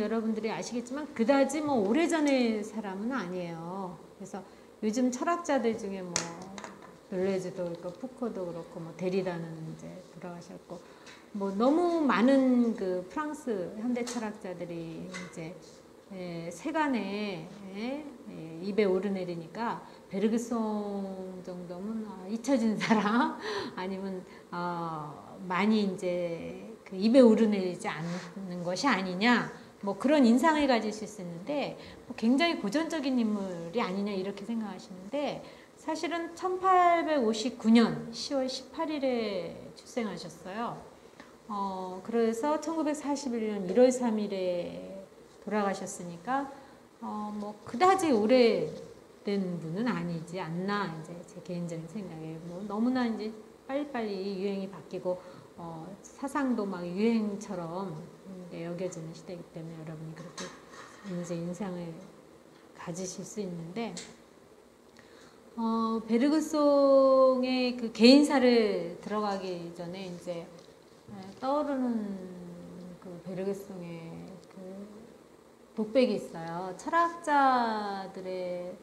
여러분들이 아시겠지만 그다지 뭐 오래전의 사람은 아니에요. 그래서 요즘 철학자들 중에 뭐 델레즈도 그렇고 푸코도 그렇고 뭐 데리다는 이제 돌아가셨고 뭐 너무 많은 그 프랑스 현대 철학자들이 이제 세간에 입에 오르내리니까 베르그송 정도면 잊혀진 사람 아니면 많이 이제 그 입에 오르내리지 않는 것이 아니냐 뭐 그런 인상을 가지실 수 있는데 뭐 굉장히 고전적인 인물이 아니냐 이렇게 생각하시는데 사실은 1859년 10월 18일에 출생하셨어요. 그래서 1941년 1월 3일에 돌아가셨으니까 뭐 그다지 오래된 분은 아니지 않나 이제 제 개인적인 생각에 뭐 너무나 이제 빨리빨리 유행이 바뀌고 사상도 막 유행처럼 여겨지는 시대이기 때문에 여러분이 그렇게 이제 인상을 가지실 수 있는데 베르그송의 그 개인사를 들어가기 전에 이제 떠오르는 그 베르그송의 그 독백이 있어요. 철학자들의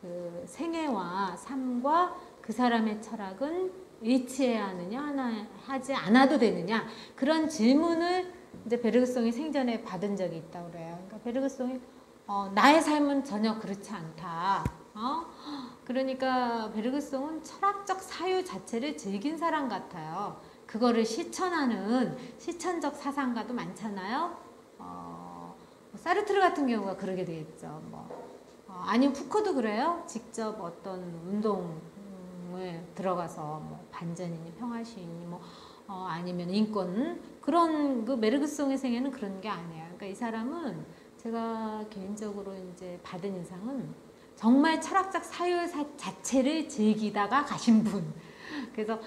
그 생애와 삶과 그 사람의 철학은 일치해야 하느냐, 하지 않아도 되느냐 그런 질문을 이제 베르그송이 생전에 받은 적이 있다고 그래요. 그러니까 베르그송이 나의 삶은 전혀 그렇지 않다. 그러니까 베르그송은 철학적 사유 자체를 즐긴 사람 같아요. 그거를 실천하는 실천적 사상가도 많잖아요. 사르트르 같은 경우가 그러게 되겠죠. 아니면 푸코도 그래요. 직접 어떤 운동을 들어가서 뭐 반전이니 평화시인이 뭐 아니면 인권 그런 그 베르그송의 생애는 그런 게 아니에요. 그러니까 이 사람은 제가 개인적으로 이제 받은 인상은 정말 철학적 사유 자체를 즐기다가 가신 분. 그래서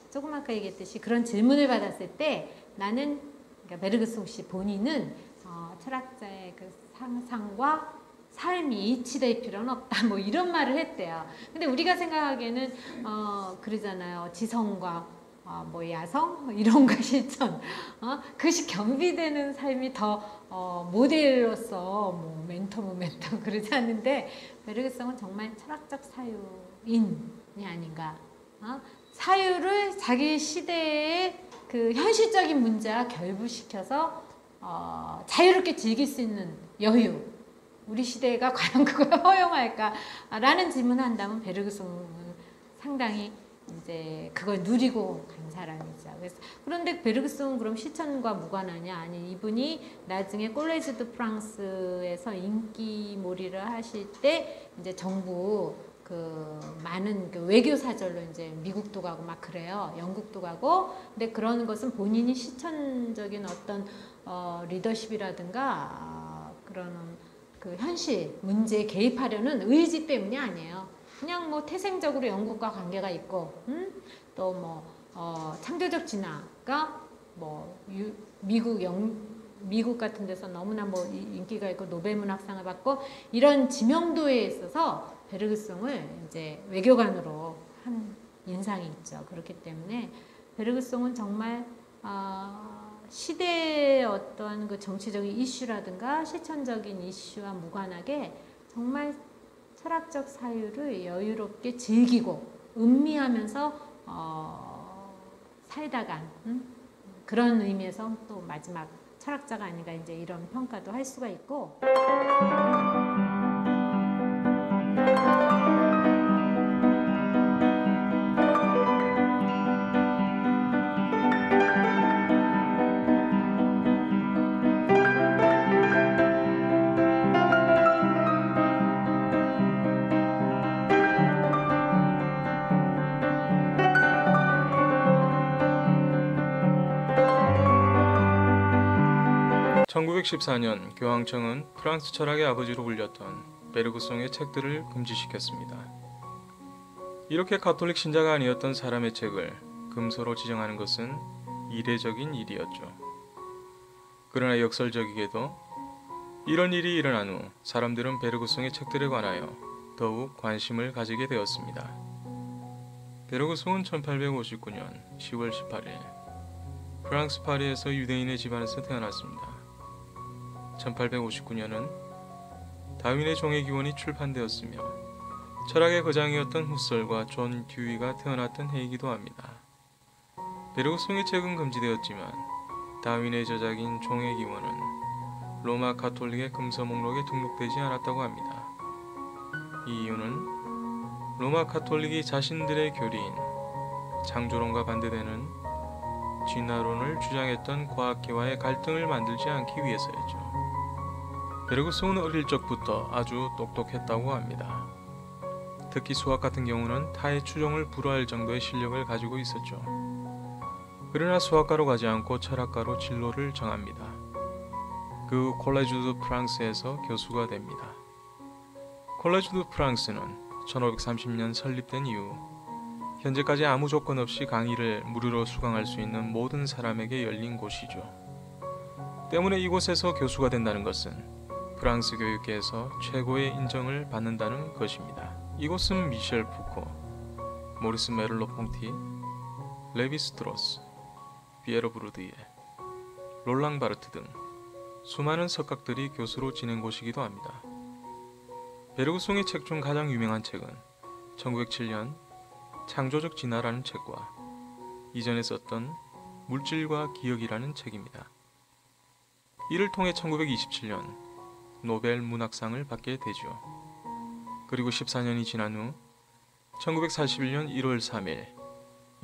조금 아까 얘기했듯이 그런 질문을 받았을 때 나는 그러니까 베르그송 씨 본인은 철학자의 그 상상과 삶이 일치될 필요는 없다. 뭐 이런 말을 했대요. 근데 우리가 생각하기에는 그러잖아요. 지성과 뭐 야성 이런 거 실천 그것이 겸비되는 삶이 더 모델로서 뭐 멘토 그러지 않는데 베르그송은 정말 철학적 사유인이 아닌가. 사유를 자기 시대의 그 현실적인 문제와 결부시켜서 자유롭게 즐길 수 있는 여유. 우리 시대가 과연 그걸 허용할까라는 질문을 한다면 베르그송은 상당히 이제 그걸 누리고 간 사람이죠. 그런데 베르그송은 그럼 실천과 무관하냐? 아니 이분이 나중에 콜레지 드 프랑스에서 인기몰이를 하실 때 이제 정부 그 많은 그 외교 사절로 이제 미국도 가고 막 그래요. 영국도 가고. 근데 그런 것은 본인이 실천적인 어떤 리더십이라든가 그런 그 현실 문제에 개입하려는 의지 때문이 아니에요. 그냥 뭐 태생적으로 영국과 관계가 있고, 또 뭐 창조적 진화가 뭐 미국 같은 데서 너무나 뭐 인기가 있고 노벨 문학상을 받고 이런 지명도에 있어서 베르그송을 이제 외교관으로 한 인상이 있죠. 그렇기 때문에 베르그송은 정말 시대의 어떤 그 정치적인 이슈라든가 실천적인 이슈와 무관하게 정말 철학적 사유를 여유롭게 즐기고 음미하면서 살다간 그런 의미에서 또 마지막 철학자가 아닌가 이제 이런 평가도 할 수가 있고. (1914년) 교황청은 프랑스 철학의 아버지로 불렸던 베르그송의 책들을 금지시켰습니다. 이렇게 가톨릭 신자가 아니었던 사람의 책을 금서로 지정하는 것은 이례적인 일이었죠. 그러나 역설적이게도 이런 일이 일어난 후 사람들은 베르그송의 책들에 관하여 더욱 관심을 가지게 되었습니다. 베르그송은 1859년 10월 18일 프랑스 파리에서 유대인의 집안에서 태어났습니다. 1859년은 다윈의 종의 기원이 출판되었으며 철학의 거장이었던 후설과 존 듀이가 태어났던 해이기도 합니다. 베르그송의 책은 금지되었지만 다윈의 저작인 종의 기원은 로마 가톨릭의 금서 목록에 등록되지 않았다고 합니다. 이 이유는 로마 가톨릭이 자신들의 교리인 창조론과 반대되는 진화론을 주장했던 과학계와의 갈등을 만들지 않기 위해서였죠. 베르그송은 어릴 적부터 아주 똑똑했다고 합니다. 특히 수학 같은 경우는 타의 추종을 불허할 정도의 실력을 가지고 있었죠. 그러나 수학가로 가지 않고 철학가로 진로를 정합니다. 그 콜레주 드 프랑스에서 교수가 됩니다. 콜레주 드 프랑스는 1530년 설립된 이후 현재까지 아무 조건 없이 강의를 무료로 수강할 수 있는 모든 사람에게 열린 곳이죠. 때문에 이곳에서 교수가 된다는 것은 프랑스 교육계에서 최고의 인정을 받는다는 것입니다. 이곳은 미셸 푸코, 모리스 메를로 퐁티, 레비 스트로스, 피에로 브루드예, 롤랑 바르트 등 수많은 석학들이 교수로 지낸 곳이기도 합니다. 베르그송의 책 중 가장 유명한 책은 1907년 창조적 진화라는 책과 이전에 썼던 물질과 기억이라는 책입니다. 이를 통해 1927년 노벨 문학상을 받게 되죠. 그리고 14년이 지난 후 1941년 1월 3일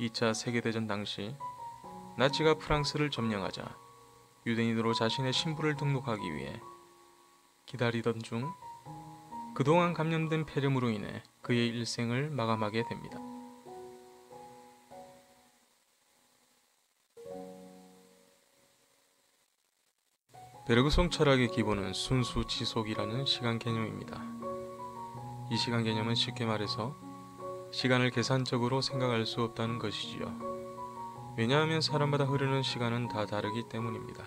2차 세계대전 당시 나치가 프랑스를 점령하자 유대인으로 자신의 신부를 등록하기 위해 기다리던 중 그동안 감염된 폐렴으로 인해 그의 일생을 마감하게 됩니다. 베르그송 철학의 기본은 순수 지속이라는 시간 개념입니다. 이 시간 개념은 쉽게 말해서 시간을 계산적으로 생각할 수 없다는 것이지요. 왜냐하면 사람마다 흐르는 시간은 다 다르기 때문입니다.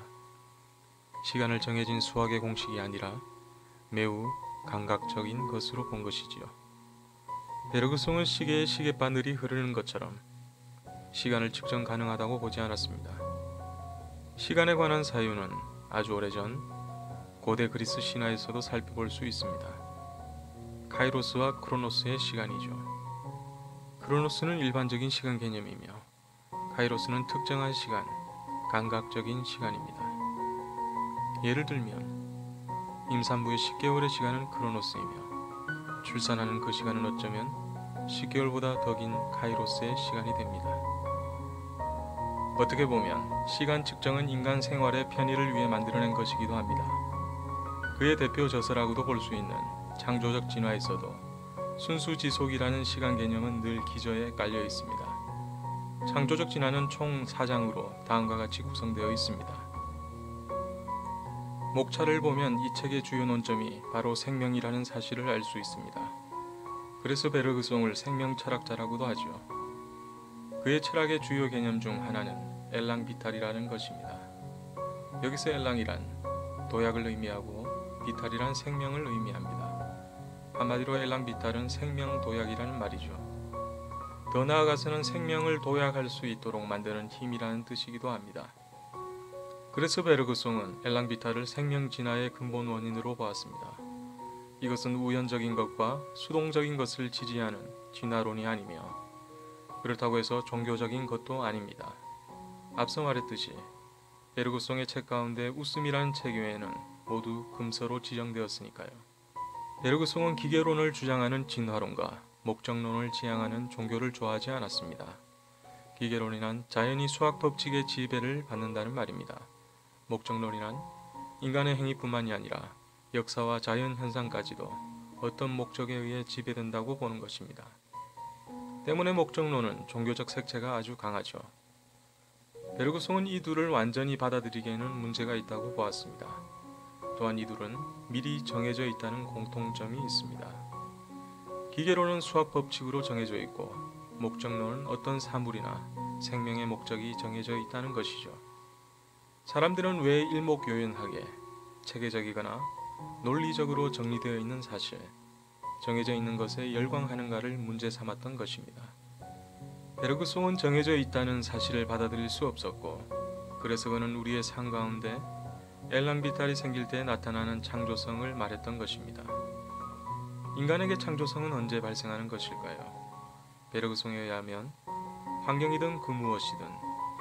시간을 정해진 수학의 공식이 아니라 매우 감각적인 것으로 본 것이지요. 베르그송은 시계의 시계바늘이 흐르는 것처럼 시간을 측정 가능하다고 보지 않았습니다. 시간에 관한 사유는 아주 오래전 고대 그리스 신화에서도 살펴볼 수 있습니다. 카이로스와 크로노스의 시간이죠. 크로노스는 일반적인 시간 개념이며 카이로스는 특정한 시간, 감각적인 시간입니다. 예를 들면 임산부의 10개월의 시간은 크로노스이며 출산하는 그 시간은 어쩌면 10개월보다 더 긴 카이로스의 시간이 됩니다. 어떻게 보면 시간 측정은 인간 생활의 편의를 위해 만들어낸 것이기도 합니다. 그의 대표 저서라고도 볼 수 있는 창조적 진화에서도 순수지속이라는 시간 개념은 늘 기저에 깔려 있습니다. 창조적 진화는 총 4장으로 다음과 같이 구성되어 있습니다. 목차를 보면 이 책의 주요 논점이 바로 생명이라는 사실을 알 수 있습니다. 그래서 베르그송을 생명 철학자라고도 하죠. 그의 철학의 주요 개념 중 하나는 엘랑 비탈이라는 것입니다. 여기서 엘랑이란 도약을 의미하고 비탈이란 생명을 의미합니다. 한마디로 엘랑 비탈은 생명 도약이라는 말이죠. 더 나아가서는 생명을 도약할 수 있도록 만드는 힘이라는 뜻이기도 합니다. 그래서 베르그송은 엘랑 비탈을 생명 진화의 근본 원인으로 보았습니다. 이것은 우연적인 것과 수동적인 것을 지지하는 진화론이 아니며 그렇다고 해서 종교적인 것도 아닙니다. 앞서 말했듯이 베르그송의 책 가운데 웃음이라는 책 외에는 모두 금서로 지정되었으니까요. 베르그송은 기계론을 주장하는 진화론과 목적론을 지향하는 종교를 좋아하지 않았습니다. 기계론이란 자연이 수학 법칙의 지배를 받는다는 말입니다. 목적론이란 인간의 행위뿐만이 아니라 역사와 자연 현상까지도 어떤 목적에 의해 지배된다고 보는 것입니다. 때문에 목적론은 종교적 색채가 아주 강하죠. 베르그송은 이 둘을 완전히 받아들이기에는 문제가 있다고 보았습니다. 또한 이 둘은 미리 정해져 있다는 공통점이 있습니다. 기계론은 수학 법칙으로 정해져 있고 목적론은 어떤 사물이나 생명의 목적이 정해져 있다는 것이죠. 사람들은 왜 일목요연하게 체계적이거나 논리적으로 정리되어 있는 사실, 정해져 있는 것에 열광하는가를 문제 삼았던 것입니다. 베르그송은 정해져 있다는 사실을 받아들일 수 없었고 그래서 그는 우리의 삶 가운데 엘랑 비탈이 생길 때 나타나는 창조성을 말했던 것입니다. 인간에게 창조성은 언제 발생하는 것일까요? 베르그송에 의하면 환경이든 그 무엇이든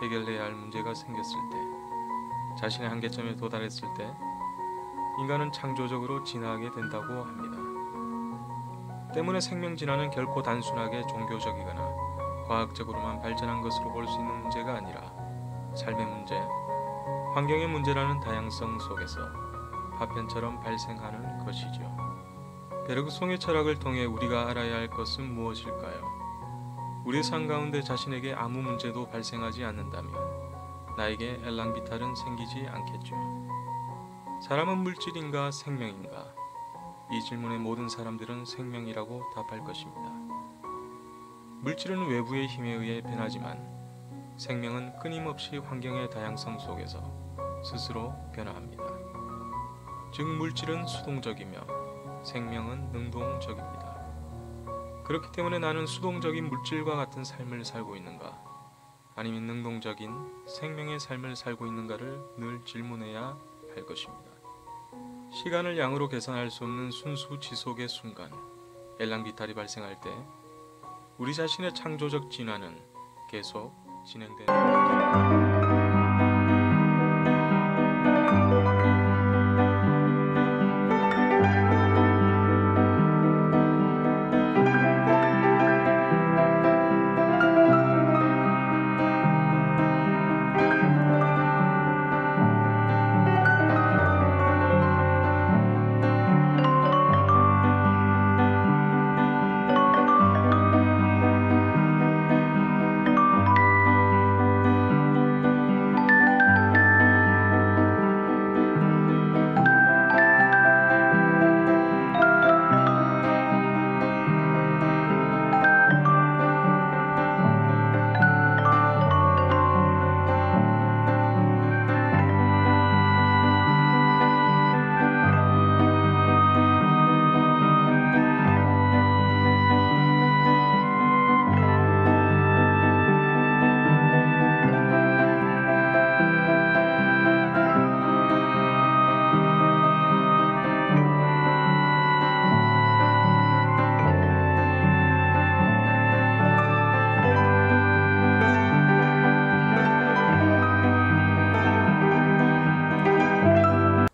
해결해야 할 문제가 생겼을 때, 자신의 한계점에 도달했을 때 인간은 창조적으로 진화하게 된다고 합니다. 때문에 생명 진화는 결코 단순하게 종교적이거나 과학적으로만 발전한 것으로 볼 수 있는 문제가 아니라 삶의 문제, 환경의 문제라는 다양성 속에서 파편처럼 발생하는 것이죠. 베르그송의 철학을 통해 우리가 알아야 할 것은 무엇일까요? 우리의 삶 가운데 자신에게 아무 문제도 발생하지 않는다면 나에게 엘랑 비탈은 생기지 않겠죠. 사람은 물질인가 생명인가? 이 질문에 모든 사람들은 생명이라고 답할 것입니다. 물질은 외부의 힘에 의해 변하지만 생명은 끊임없이 환경의 다양성 속에서 스스로 변화합니다. 즉 물질은 수동적이며 생명은 능동적입니다. 그렇기 때문에 나는 수동적인 물질과 같은 삶을 살고 있는가, 아니면 능동적인 생명의 삶을 살고 있는가를 늘 질문해야 할 것입니다. 시간을 양으로 계산할 수 없는 순수 지속의 순간, 엘랑 비탈이 발생할 때 우리 자신의 창조적 진화는 계속 진행되는 것입니다.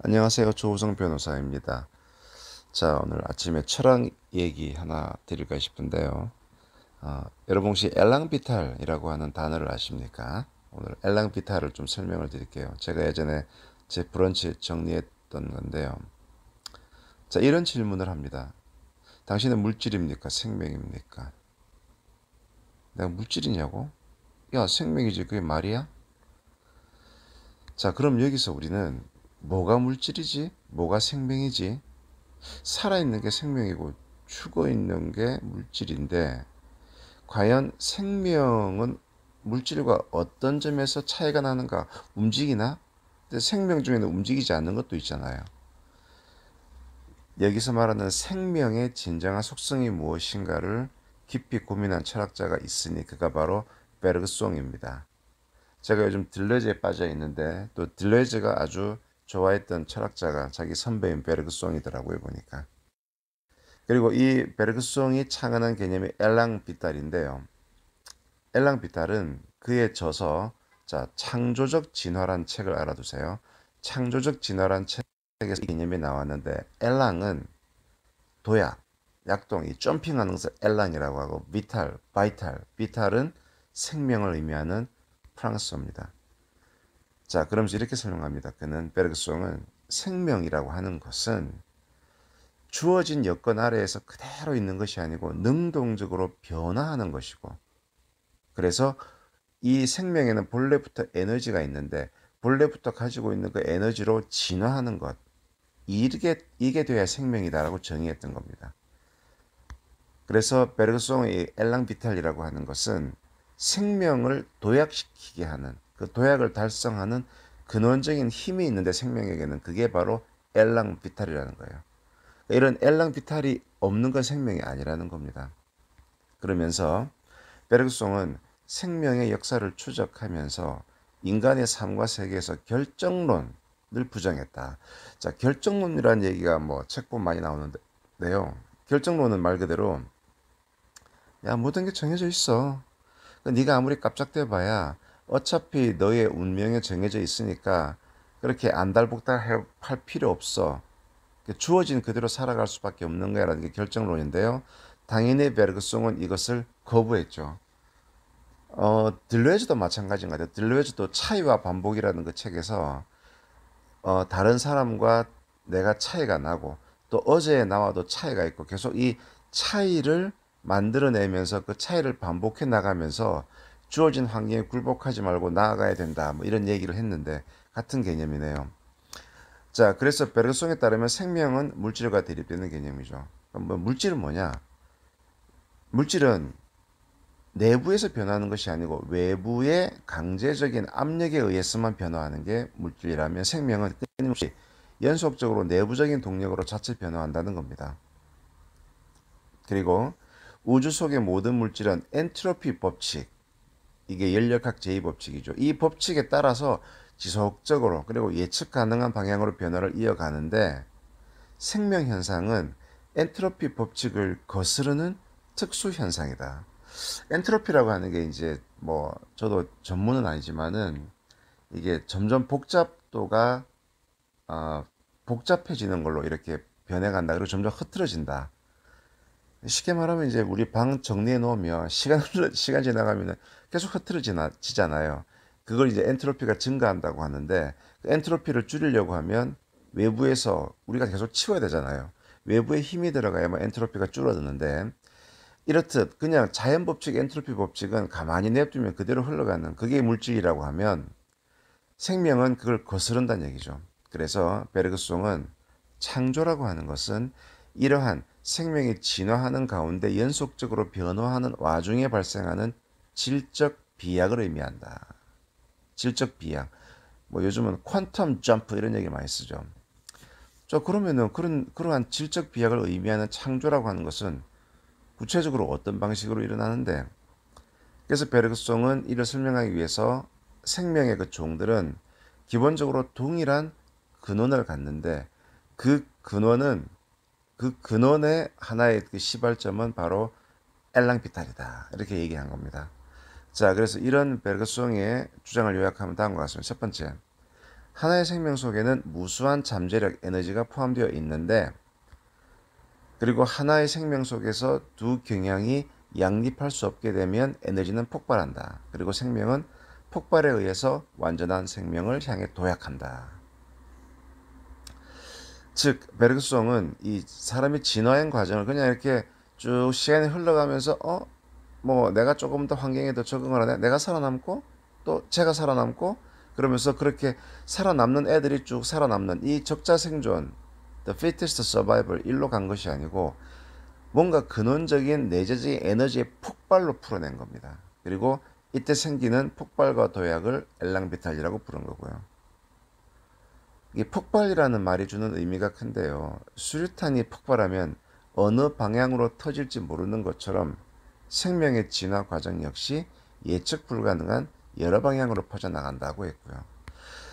안녕하세요. 조우성 변호사입니다. 자, 오늘 아침에 철학 얘기 하나 드릴까 싶은데요. 여러분 혹시 엘랑비탈이라고 하는 단어를 아십니까? 오늘 엘랑비탈을 좀 설명을 드릴게요. 제가 예전에 제 브런치 정리했던 건데요. 자, 이런 질문을 합니다. 당신은 물질입니까? 생명입니까? 내가 물질이냐고? 야, 생명이지. 그게 말이야? 자, 그럼 여기서 우리는 뭐가 물질이지? 뭐가 생명이지? 살아있는 게 생명이고 죽어있는 게 물질인데, 과연 생명은 물질과 어떤 점에서 차이가 나는가? 움직이나? 근데 생명 중에는 움직이지 않는 것도 있잖아요. 여기서 말하는 생명의 진정한 속성이 무엇인가를 깊이 고민한 철학자가 있으니 그가 바로 베르그송입니다. 제가 요즘 들레즈에 빠져 있는데 또 들레즈가 아주 좋아했던 철학자가 자기 선배인 베르그송이더라고요, 보니까. 그리고 이 베르그송이 창안한 개념이 엘랑 비탈인데요. 엘랑 비탈은 그의 저서 창조적 진화란 책을 알아두세요. 창조적 진화란 책에서 이 개념이 나왔는데, 엘랑은 도약, 약동, 이 점핑하는 것을 엘랑이라고 하고, 비탈, 바이탈, 비탈은 생명을 의미하는 프랑스어입니다. 자, 그러면서 이렇게 설명합니다. 그는, 베르그송은 생명이라고 하는 것은 주어진 여건 아래에서 그대로 있는 것이 아니고 능동적으로 변화하는 것이고, 그래서 이 생명에는 본래부터 에너지가 있는데 본래부터 가지고 있는 그 에너지로 진화하는 것, 이게 돼야 생명이다라고 정의했던 겁니다. 그래서 베르그송의 엘랑 비탈이라고 하는 것은 생명을 도약시키게 하는, 그 도약을 달성하는 근원적인 힘이 있는데, 생명에게는 그게 바로 엘랑 비탈이라는 거예요. 이런 엘랑 비탈이 없는 건 생명이 아니라는 겁니다. 그러면서 베르그송은 생명의 역사를 추적하면서 인간의 삶과 세계에서 결정론을 늘 부정했다. 자, 결정론이라는 얘기가 뭐 책 보면 많이 나오는데요. 결정론은 말 그대로 야, 모든 게 정해져 있어. 네가 아무리 깝작대봐야 어차피 너의 운명에 정해져 있으니까 그렇게 안달복달 할 필요 없어. 주어진 그대로 살아갈 수밖에 없는 거야라는 게 결정론인데요. 당연히 베르그송은 이것을 거부했죠. 들레즈도 마찬가지인 것 같아요. 들레즈도 차이와 반복이라는 그 책에서 다른 사람과 내가 차이가 나고 또 어제의 나와도 차이가 있고 계속 이 차이를 만들어내면서 그 차이를 반복해 나가면서 주어진 환경에 굴복하지 말고 나아가야 된다. 뭐 이런 얘기를 했는데 같은 개념이네요. 자, 그래서 베르그송에 따르면 생명은 물질과 대립되는 개념이죠. 그럼 뭐 물질은 뭐냐? 물질은 내부에서 변화하는 것이 아니고 외부의 강제적인 압력에 의해서만 변화하는 게 물질이라면 생명은 끊임없이 연속적으로 내부적인 동력으로 자체 변화한다는 겁니다. 그리고 우주 속의 모든 물질은 엔트로피 법칙, 이게 연력학 제2법칙이죠. 이 법칙에 따라서 지속적으로 그리고 예측 가능한 방향으로 변화를 이어가는데 생명 현상은 엔트로피 법칙을 거스르는 특수 현상이다. 엔트로피라고 하는 게 이제 뭐 저도 전문은 아니지만은 이게 점점 복잡도가 복잡해지는 걸로 이렇게 변해간다. 그리고 점점 흐트러진다. 쉽게 말하면 이제 우리 방 정리해 놓으면 시간 지나가면 계속 흐트러지잖아요. 그걸 이제 엔트로피가 증가한다고 하는데 그 엔트로피를 줄이려고 하면 외부에서 우리가 계속 치워야 되잖아요. 외부에 힘이 들어가야만 엔트로피가 줄어드는데 이렇듯 그냥 자연 법칙, 엔트로피 법칙은 가만히 냅두면 그대로 흘러가는 그게 물질이라고 하면 생명은 그걸 거스른다는 얘기죠. 그래서 베르그송은 창조라고 하는 것은 이러한 생명이 진화하는 가운데 연속적으로 변화하는 와중에 발생하는 질적 비약을 의미한다. 질적 비약. 뭐 요즘은 퀀텀 점프 이런 얘기 많이 쓰죠. 그러면은 그러한 질적 비약을 의미하는 창조라고 하는 것은 구체적으로 어떤 방식으로 일어나는데 그래서 베르그송은 이를 설명하기 위해서 생명의 그 종들은 기본적으로 동일한 근원을 갖는데 그 근원의 하나의 그 시발점은 바로 엘랑피탈이다. 이렇게 얘기한 겁니다. 자, 그래서 이런 베르그송의 주장을 요약하면 다음과 같습니다. 첫 번째, 하나의 생명 속에는 무수한 잠재력 에너지가 포함되어 있는데 그리고 하나의 생명 속에서 두 경향이 양립할 수 없게 되면 에너지는 폭발한다. 그리고 생명은 폭발에 의해서 완전한 생명을 향해 도약한다. 즉 베르그송은 이 사람이 진화의 과정을 그냥 이렇게 쭉 시간이 흘러가면서 뭐 내가 조금 더 환경에 더 적응을 하네, 내가 살아남고 또 제가 살아남고 그러면서 그렇게 살아남는 애들이 쭉 살아남는 이 적자 생존, the fittest survival 일로 간 것이 아니고 뭔가 근원적인 내재적인 에너지의 폭발로 풀어낸 겁니다. 그리고 이때 생기는 폭발과 도약을 엘랑비탈이라고 부른 거고요. 이 폭발이라는 말이 주는 의미가 큰데요. 수류탄이 폭발하면 어느 방향으로 터질지 모르는 것처럼 생명의 진화 과정 역시 예측 불가능한 여러 방향으로 퍼져나간다고 했고요.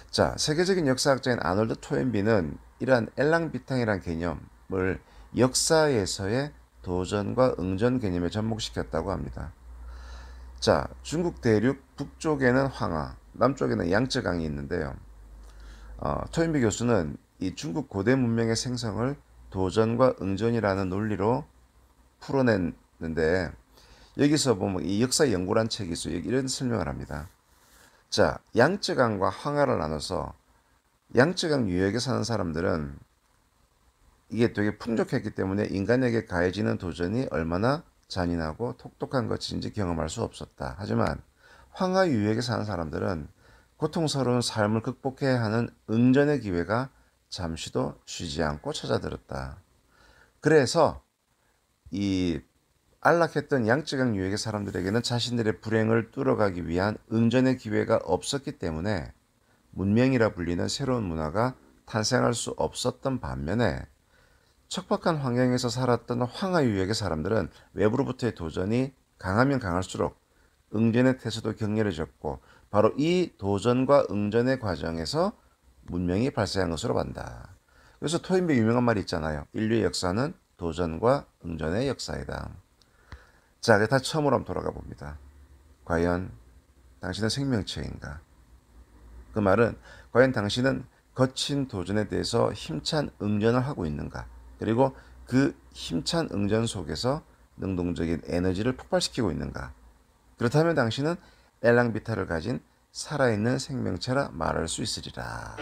자, 세계적인 역사학자인 아놀드 토인비는 이러한 엘랑비탕이라는 개념을 역사에서의 도전과 응전 개념에 접목시켰다고 합니다. 자, 중국 대륙 북쪽에는 황하, 남쪽에는 양쯔강이 있는데요. 토인비 교수는 이 중국 고대 문명의 생성을 도전과 응전이라는 논리로 풀어냈는데 여기서 보면 이 역사 연구란 책이 있어요. 이런 설명을 합니다. 자, 양쯔강과 황하를 나눠서 양쯔강 유역에 사는 사람들은 이게 되게 풍족했기 때문에 인간에게 가해지는 도전이 얼마나 잔인하고 똑똑한 것인지 경험할 수 없었다. 하지만 황하 유역에 사는 사람들은 고통스러운 삶을 극복해야 하는 응전의 기회가 잠시도 쉬지 않고 찾아들었다. 그래서 이 안락했던 양쯔강 유역의 사람들에게는 자신들의 불행을 뚫어가기 위한 응전의 기회가 없었기 때문에 문명이라 불리는 새로운 문화가 탄생할 수 없었던 반면에 척박한 환경에서 살았던 황하 유역의 사람들은 외부로부터의 도전이 강하면 강할수록 응전의 태세도 격렬해졌고 바로 이 도전과 응전의 과정에서 문명이 발생한 것으로 본다. 그래서 토인배 유명한 말이 있잖아요. 인류의 역사는 도전과 응전의 역사이다. 자, 그럼 다시 처음으로 한번 돌아가 봅니다. 과연 당신은 생명체인가? 그 말은 과연 당신은 거친 도전에 대해서 힘찬 응전을 하고 있는가? 그리고 그 힘찬 응전 속에서 능동적인 에너지를 폭발시키고 있는가? 그렇다면 당신은 엘랑비타를 가진 살아있는 생명체라 말할 수 있으리라.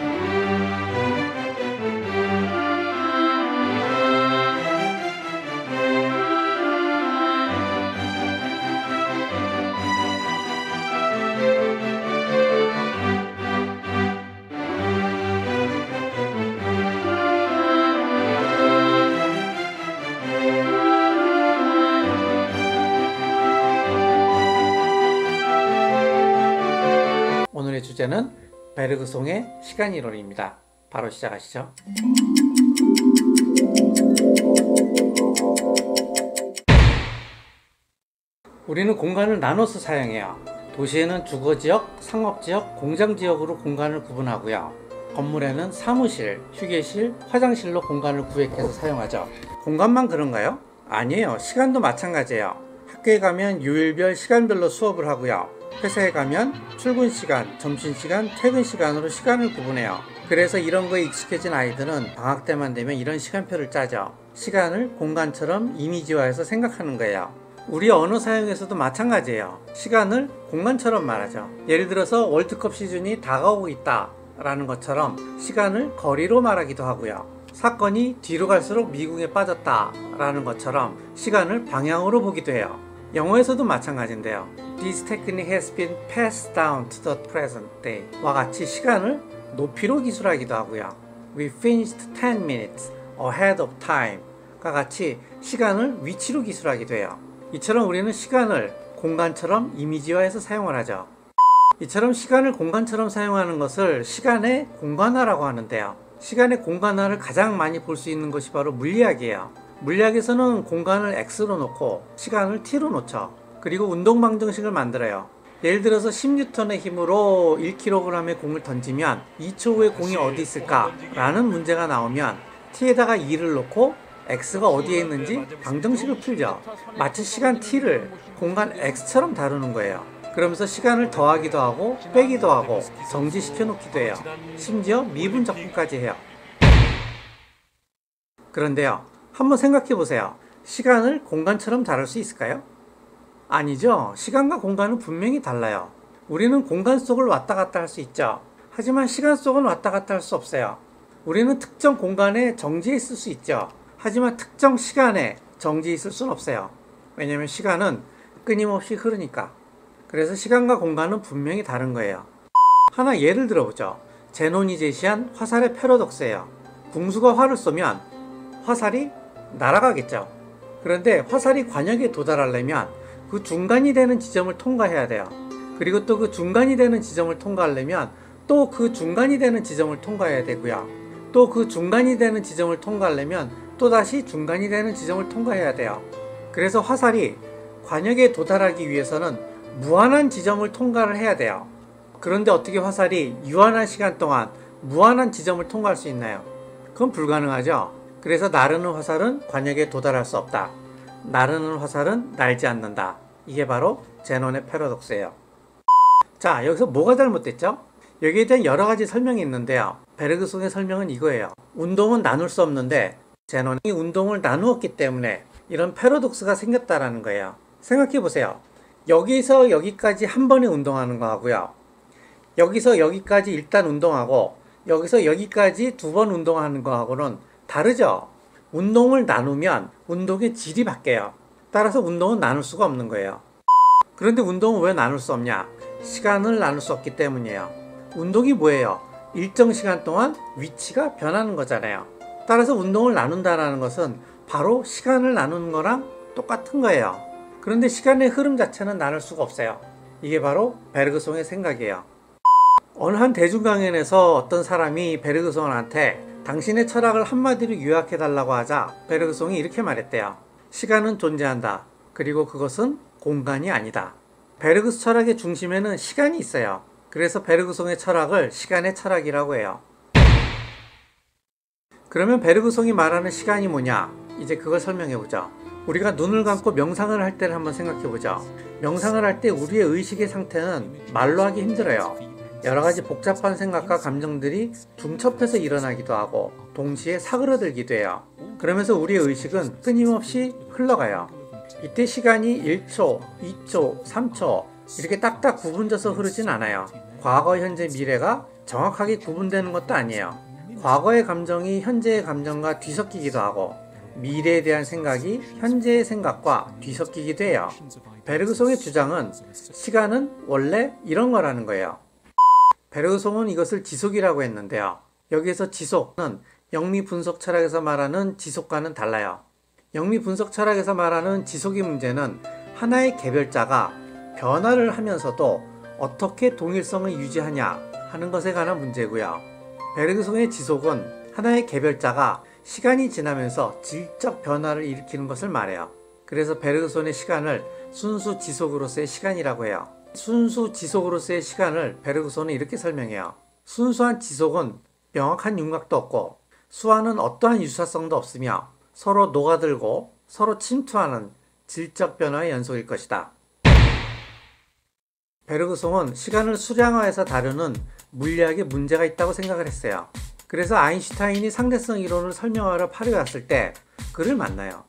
오늘의 주제는 베르그송의 시간이론입니다. 바로 시작하시죠. 우리는 공간을 나눠서 사용해요. 도시에는 주거지역, 상업지역, 공장지역으로 공간을 구분하고요. 건물에는 사무실, 휴게실, 화장실로 공간을 구획해서 사용하죠. 공간만 그런가요? 아니에요. 시간도 마찬가지예요. 학교에 가면 요일별 시간별로 수업을 하고요. 회사에 가면 출근 시간, 점심 시간, 퇴근 시간으로 시간을 구분해요. 그래서 이런 거에 익숙해진 아이들은 방학 때만 되면 이런 시간표를 짜죠. 시간을 공간처럼 이미지화해서 생각하는 거예요. 우리 언어 사용에서도 마찬가지예요. 시간을 공간처럼 말하죠. 예를 들어서 월드컵 시즌이 다가오고 있다 라는 것처럼 시간을 거리로 말하기도 하고요. 사건이 뒤로 갈수록 미궁에 빠졌다 라는 것처럼 시간을 방향으로 보기도 해요. 영어에서도 마찬가지인데요. This technique has been passed down to the present day 와 같이 시간을 높이로 기술하기도 하고요. We finished 10 minutes ahead of time 과 같이 시간을 위치로 기술하기도 해요. 이처럼 우리는 시간을 공간처럼 이미지화해서 사용을 하죠. 이처럼 시간을 공간처럼 사용하는 것을 시간의 공간화라고 하는데요. 시간의 공간화를 가장 많이 볼 수 있는 것이 바로 물리학이에요. 물리학에서는 공간을 X로 놓고 시간을 T로 놓죠. 그리고 운동방정식을 만들어요. 예를 들어서 10N의 힘으로 1kg의 공을 던지면 2초 후에 공이 어디 있을까? 라는 문제가 나오면 T에다가 2를 놓고 X가 어디에 있는지 방정식을 풀죠. 마치 시간 T를 공간 X처럼 다루는 거예요. 그러면서 시간을 더하기도 하고 빼기도 하고 정지시켜 놓기도 해요. 심지어 미분 적분까지 해요. 그런데요, 한번 생각해 보세요. 시간을 공간처럼 다룰 수 있을까요? 아니죠. 시간과 공간은 분명히 달라요. 우리는 공간 속을 왔다 갔다 할 수 있죠. 하지만 시간 속은 왔다 갔다 할 수 없어요. 우리는 특정 공간에 정지해 있을 수 있죠. 하지만 특정 시간에 정지해 있을 수는 없어요. 왜냐하면 시간은 끊임없이 흐르니까. 그래서 시간과 공간은 분명히 다른 거예요. 하나 예를 들어보죠. 제논이 제시한 화살의 패러독스예요. 궁수가 활을 쏘면 화살이 날아가겠죠. 그런데 화살이 관역에 도달하려면 그 중간이 되는 지점을 통과해야 돼요. 그리고 또 그 중간이 되는 지점을 통과하려면 또 그 중간이 되는 지점을 통과해야 되고요. 또 그 중간이 되는 지점을 통과하려면 또다시 중간이 되는 지점을 통과해야 돼요. 그래서 화살이 관역에 도달하기 위해서는 무한한 지점을 통과를 해야 돼요. 그런데 어떻게 화살이 유한한 시간 동안 무한한 지점을 통과할 수 있나요? 그건 불가능하죠. 그래서 나르는 화살은 관역에 도달할 수 없다. 나르는 화살은 날지 않는다. 이게 바로 제논의 패러독스예요. 자, 여기서 뭐가 잘못됐죠? 여기에 대한 여러 가지 설명이 있는데요. 베르그송의 설명은 이거예요. 운동은 나눌 수 없는데 제논이 운동을 나누었기 때문에 이런 패러독스가 생겼다라는 거예요. 생각해 보세요. 여기서 여기까지 한 번에 운동하는 거 하고요. 여기서 여기까지 일단 운동하고 여기서 여기까지 두 번 운동하는 거 하고는 다르죠. 운동을 나누면 운동의 질이 바뀌어요. 따라서 운동은 나눌 수가 없는 거예요. 그런데 운동은 왜 나눌 수 없냐? 시간을 나눌 수 없기 때문이에요. 운동이 뭐예요? 일정 시간 동안 위치가 변하는 거잖아요. 따라서 운동을 나눈다는 것은 바로 시간을 나누는 거랑 똑같은 거예요. 그런데 시간의 흐름 자체는 나눌 수가 없어요. 이게 바로 베르그송의 생각이에요. 어느 한 대중 강연에서 어떤 사람이 베르그송한테 당신의 철학을 한마디로 요약해달라고 하자 베르그송이 이렇게 말했대요. 시간은 존재한다. 그리고 그것은 공간이 아니다. 베르그스 철학의 중심에는 시간이 있어요. 그래서 베르그송의 철학을 시간의 철학이라고 해요. 그러면 베르그송이 말하는 시간이 뭐냐? 이제 그걸 설명해보죠. 우리가 눈을 감고 명상을 할 때를 한번 생각해보죠. 명상을 할 때 우리의 의식의 상태는 말로 하기 힘들어요. 여러 가지 복잡한 생각과 감정들이 중첩해서 일어나기도 하고 동시에 사그러들기도 해요. 그러면서 우리의 의식은 끊임없이 흘러가요. 이때 시간이 1초, 2초, 3초 이렇게 딱딱 구분져서 흐르진 않아요. 과거, 현재, 미래가 정확하게 구분되는 것도 아니에요. 과거의 감정이 현재의 감정과 뒤섞이기도 하고 미래에 대한 생각이 현재의 생각과 뒤섞이기도 해요. 베르그송의 주장은 시간은 원래 이런 거라는 거예요. 베르그송은 이것을 지속이라고 했는데요. 여기에서 지속은 영미 분석 철학에서 말하는 지속과는 달라요. 영미 분석 철학에서 말하는 지속의 문제는 하나의 개별자가 변화를 하면서도 어떻게 동일성을 유지하냐 하는 것에 관한 문제고요. 베르그송의 지속은 하나의 개별자가 시간이 지나면서 질적 변화를 일으키는 것을 말해요. 그래서 베르그송의 시간을 순수 지속으로서의 시간이라고 해요. 순수 지속으로서의 시간을 베르그송은 이렇게 설명해요. 순수한 지속은 명확한 윤곽도 없고 수와는 어떠한 유사성도 없으며 서로 녹아들고 서로 침투하는 질적 변화의 연속일 것이다. 베르그송은 시간을 수량화해서 다루는 물리학에 문제가 있다고 생각을 했어요. 그래서 아인슈타인이 상대성 이론을 설명하러 파리에 왔을 때 그를 만나요.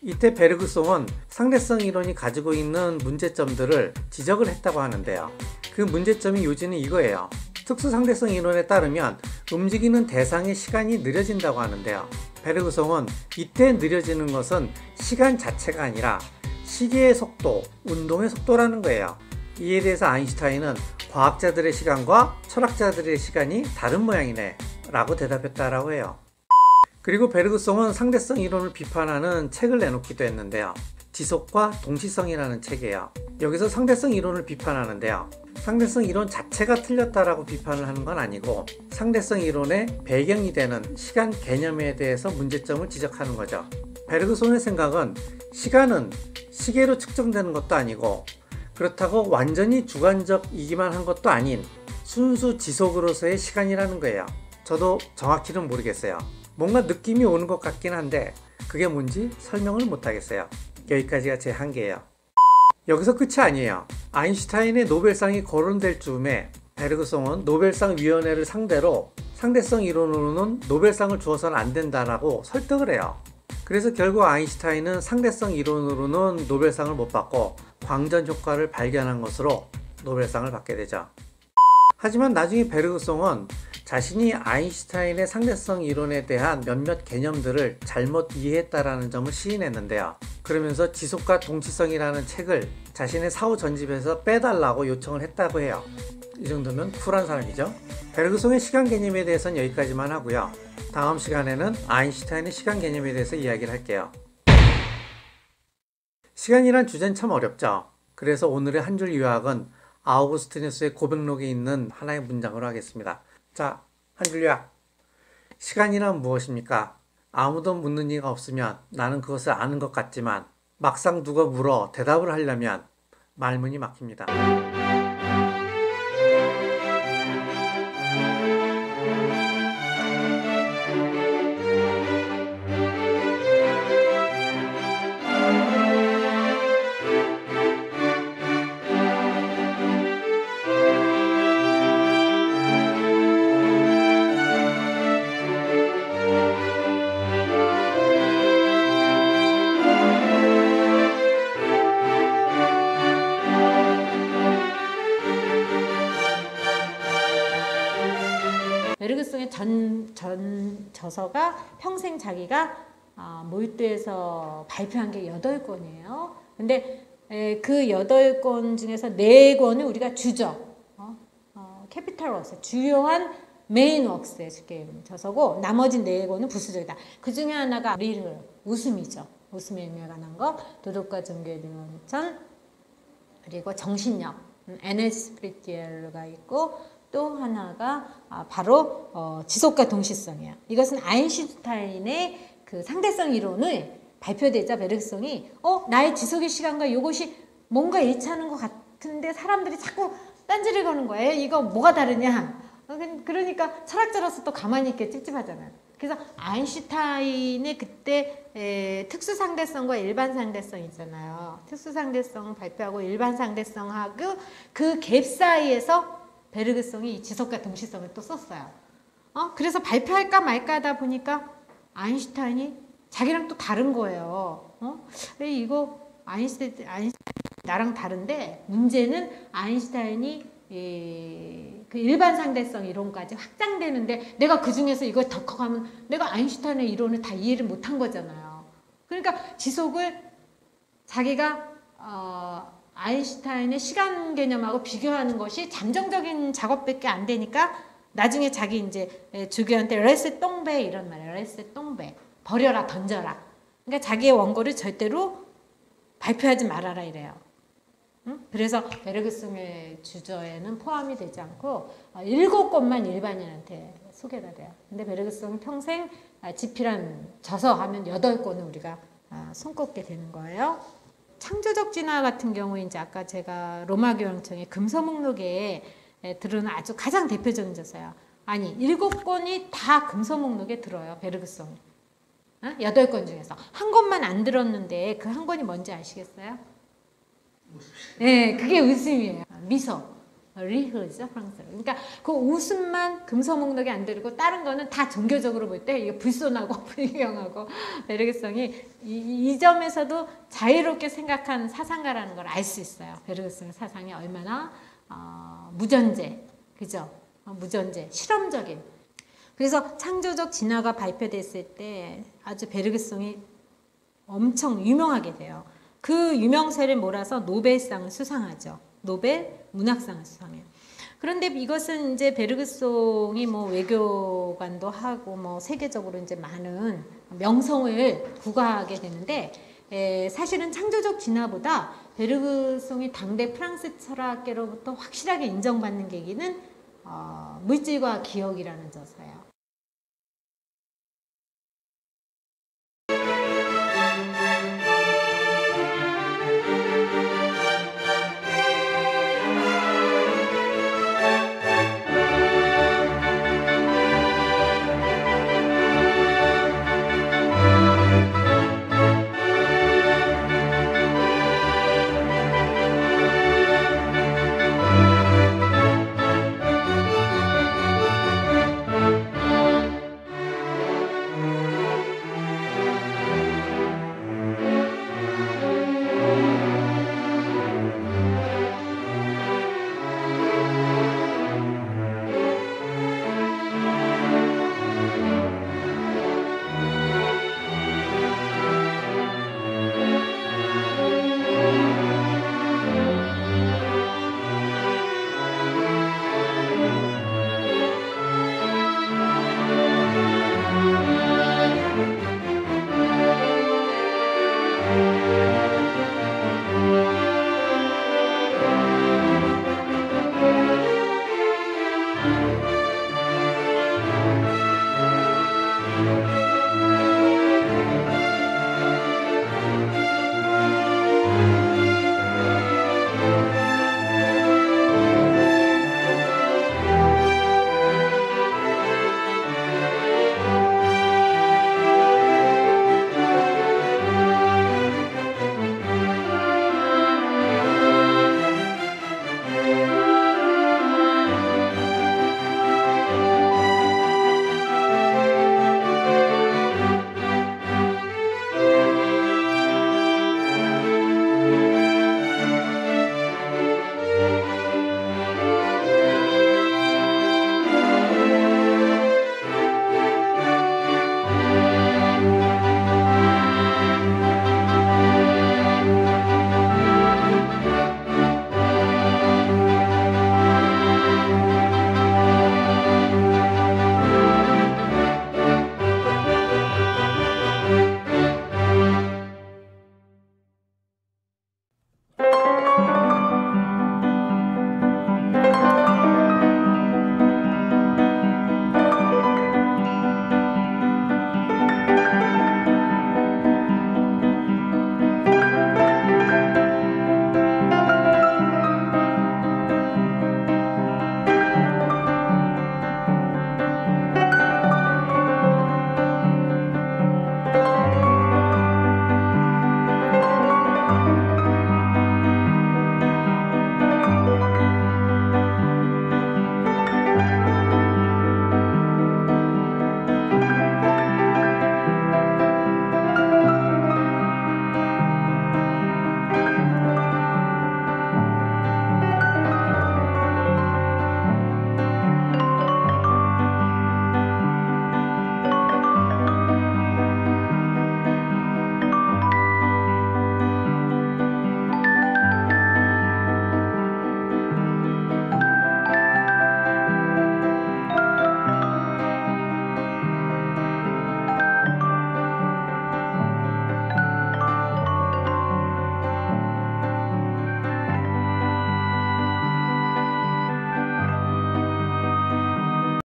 이때 베르그송은 상대성 이론이 가지고 있는 문제점들을 지적을 했다고 하는데요. 그 문제점이 요지는 이거예요. 특수상대성 이론에 따르면 움직이는 대상의 시간이 느려진다고 하는데요. 베르그송은 이때 느려지는 것은 시간 자체가 아니라 시계의 속도, 운동의 속도라는 거예요. 이에 대해서 아인슈타인은 과학자들의 시간과 철학자들의 시간이 다른 모양이네 라고 대답했다라고 해요. 그리고 베르그송은 상대성 이론을 비판하는 책을 내놓기도 했는데요. 지속과 동시성이라는 책이에요. 여기서 상대성 이론을 비판하는데요. 상대성 이론 자체가 틀렸다라고 비판을 하는 건 아니고 상대성 이론의 배경이 되는 시간 개념에 대해서 문제점을 지적하는 거죠. 베르그송의 생각은 시간은 시계로 측정되는 것도 아니고 그렇다고 완전히 주관적이기만 한 것도 아닌 순수 지속으로서의 시간이라는 거예요. 저도 정확히는 모르겠어요. 뭔가 느낌이 오는 것 같긴 한데 그게 뭔지 설명을 못하겠어요. 여기까지가 제 한계예요. 여기서 끝이 아니에요. 아인슈타인의 노벨상이 거론될 즈음에 베르그송은 노벨상 위원회를 상대로 상대성 이론으로는 노벨상을 주어서는 안 된다라고 설득을 해요. 그래서 결국 아인슈타인은 상대성 이론으로는 노벨상을 못 받고 광전 효과를 발견한 것으로 노벨상을 받게 되죠. 하지만 나중에 베르그송은 자신이 아인슈타인의 상대성 이론에 대한 몇몇 개념들을 잘못 이해했다라는 점을 시인했는데요. 그러면서 지속과 동시성이라는 책을 자신의 사후 전집에서 빼달라고 요청을 했다고 해요. 이 정도면 쿨한 사람이죠. 베르그송의 시간 개념에 대해서는 여기까지만 하고요. 다음 시간에는 아인슈타인의 시간 개념에 대해서 이야기를 할게요. 시간이란 주제는 참 어렵죠. 그래서 오늘의 한 줄 요약은 아우구스티누스의 고백록에 있는 하나의 문장으로 하겠습니다. 자, 한 줄 요약. 시간이란 무엇입니까? 아무도 묻는 이가 없으면 나는 그것을 아는 것 같지만 막상 누가 물어 대답을 하려면 말문이 막힙니다. 베르그송의 전 저서가 평생 자기가 몰두해서 발표한 게 8권이에요. 근데 그 8권 중에서 4권은 우리가 주죠. 캐피탈 웍스, 주요한 메인 웍스의 저서고 나머지 4권은 부수적이다. 그 중에 하나가 리르, 웃음이죠. 웃음의 의미에 관한 거, 도덕과 종교의 능언천, 그리고 정신력, 에너지 스피리티얼가 있고 또 하나가 바로 지속과 동시성이에요. 이것은 아인슈타인의 그 상대성 이론을 발표되자 베르그송이 나의 지속의 시간과 이것이 뭔가 일치하는 것 같은데 사람들이 자꾸 딴지를 거는 거예요. 이거 뭐가 다르냐? 그러니까 철학자로서 또 가만히 있기 찝찝하잖아요. 그래서 아인슈타인의 그때 특수 상대성과 일반 상대성 있잖아요. 특수 상대성 발표하고 일반 상대성하고 그 갭 사이에서 베르그송이 이 지속과 동시성을 또 썼어요. 그래서 발표할까 말까 하다 보니까 아인슈타인이 자기랑 또 다른 거예요. 이거 아인슈타인 나랑 다른데 문제는 아인슈타인이 그 일반 상대성 이론까지 확장되는데 내가 그 중에서 이걸 덕허가면 내가 아인슈타인의 이론을 다 이해를 못한 거잖아요. 그러니까 지속을 자기가 아인슈타인의 시간 개념하고 비교하는 것이 잠정적인 작업밖에 안 되니까 나중에 자기 이제 주교한테 레세 똥배 이런 말이에요. 레세 똥배 버려라 던져라. 그러니까 자기의 원고를 절대로 발표하지 말아라 이래요. 그래서 베르그송의 주저에는 포함이 되지 않고 7권만 일반인한테 소개가 돼요. 근데 베르그송이 평생 집필한 저서 하면 8권을 우리가 손꼽게 되는 거예요. 창조적 진화 같은 경우에 이제 아까 제가 로마 교황청의 금서 목록에 들어오는 아주 가장 대표적인 저서예요. 아니 7권이 다 금서 목록에 들어요. 베르그송이. 8권 중에서 한 권만 안 들었는데 그 한 권이 뭔지 아시겠어요? 네, 그게 웃음이에요. 미소, 리흐죠, 프랑스어로. 그러니까 그 웃음만 금서 목록에 안 들고 다른 거는 다 종교적으로 볼 때 이게 불손하고 불경하고 베르그송이 이 점에서도 자유롭게 생각한 사상가라는 걸 알 수 있어요. 베르그송의 사상이 얼마나 무전제, 그죠? 무전제, 실험적인. 그래서 창조적 진화가 발표됐을 때 아주 베르그송이 엄청 유명하게 돼요. 그 유명세를 몰아서 노벨상을 수상하죠. 노벨 문학상을 수상해요. 그런데 이것은 이제 베르그송이 뭐 외교관도 하고 뭐 세계적으로 이제 많은 명성을 부과하게 되는데 사실은 창조적 진화보다 베르그송이 당대 프랑스 철학계로부터 확실하게 인정받는 계기는 물질과 기억이라는 저서예요.